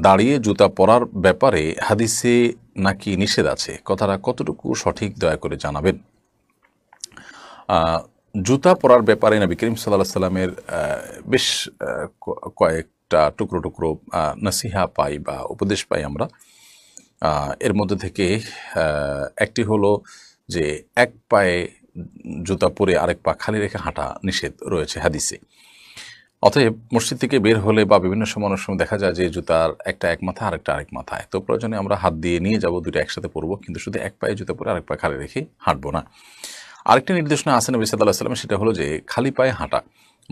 দাঁড়িয়ে জুতা পরার ব্যাপারে হাদিসে নাকি নিষেধ আছে, কথাটা কতটুকু সঠিক দয়া করে জানাবেন। জুতা পরার ব্যাপারে নবী করিম সাল্লাল্লাহু আলাইহি সাল্লামের বেশ কয়েকটা টুকরো টুকরো নসিহা পাই বা উপদেশ পাই আমরা। এর মধ্যে থেকে একটি হলো যে এক পায়ে জুতা পরে আরেক পা খালি রেখে হাঁটা নিষেধ রয়েছে হাদিসে। অতএব মসজিদ থেকে বের হলে বা বিভিন্ন সময় অনেক সময় দেখা যায় যে জুতার একটা এক মাথা আরেকটা আরেক মাথায়, তো প্রয়োজনে আমরা হাত দিয়ে নিয়ে যাব, দুটো একসাথে পরবো, কিন্তু শুধু এক পায়ে জুতা পরে আরেক পায়ে খালি রেখে হাঁটবো না। আরেকটি নির্দেশনা আছে নবী সাল্লাল্লাহু আলাইহি ওয়াসাল্লাম, সেটা হলো যে খালি পায়ে হাঁটা,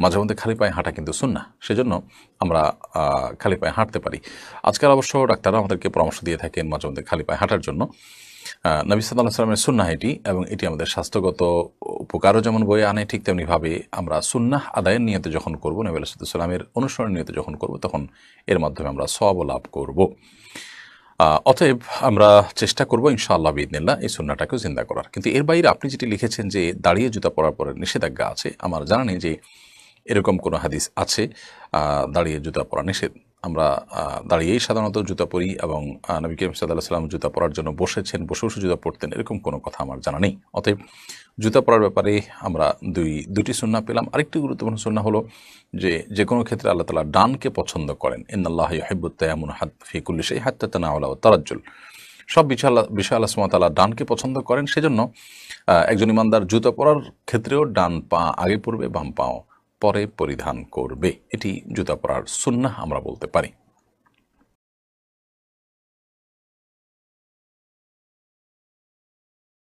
মাঝে মধ্যে খালি পায়ে হাঁটা কিন্তু সুন্নাহ, সেজন্য আমরা খালি পায়ে হাঁটতে পারি। আজকাল অবশ্য ডাক্তাররা আমাদেরকে পরামর্শ দিয়ে থাকেন মাঝে মধ্যে খালি পায়ে হাঁটার জন্য। নবী সাল্লাল্লাহু আলাইহি ওয়াসাল্লামের সুন্নাহ এটি, এবং এটি আমাদের স্বাস্থ্যগত উপকারও যেমন বয়ে আনে, ঠিক তেমনিভাবে আমরা সুন্নাহ আদায়ের নিয়তে যখন করবো, নবী সাল্লাল্লাহু আলাইহি ওয়াসাল্লামের অনুসরণ নিয়তে যখন করব, তখন এর মাধ্যমে আমরা সওয়াব লাভ করব। অতএব আমরা চেষ্টা করবো ইনশাআল্লাহ বিইذনিল্লাহ এই সুন্নাহটাকেও জিন্দা করার। কিন্তু এর বাইরে আপনি যেটি লিখেছেন যে দাঁড়িয়ে জুতা পরার পরে নিষেধাজ্ঞা আছে, আমার জানা নেই যে এরকম কোনো হাদিস আছে দাঁড়িয়ে জুতা পরা নিষেধ। আমরা দাঁড়িয়েই সাধারণত জুতা পরি, এবং নবী করিম সাল্লাল্লাহু আলাইহি ওয়াসাল্লাম জুতা পরার জন্য বসেছেন, বসে বসে জুতা পরতেন, এরকম কোনো কথা আমার জানা নেই। অতএব জুতা পরার ব্যাপারে আমরা দুটি সুন্নাহ পেলাম। আরেকটি গুরুত্বপূর্ণ সুন্নাহ হলো যে কোনো ক্ষেত্রে আল্লাহ তাআলা ডানকে পছন্দ করেন। ইন্নাল্লাহা ইউহিব্বুত তায়াম্মুন ফি কুল্লি শাই হাত্তা তানাউলা ওয়া তারাজ্জুল। সব বিষয় আল্লাহ সুবহানাহু ওয়া তাআলা ডানকে পছন্দ করেন, সেজন্য একজন ইমানদার জুতা পরার ক্ষেত্রেও ডান পা আগে পরবে, বাম পাও পরে পরিধান করবে। এটি জুতা পরার সুন্নাহ আমরা বলতে পারি।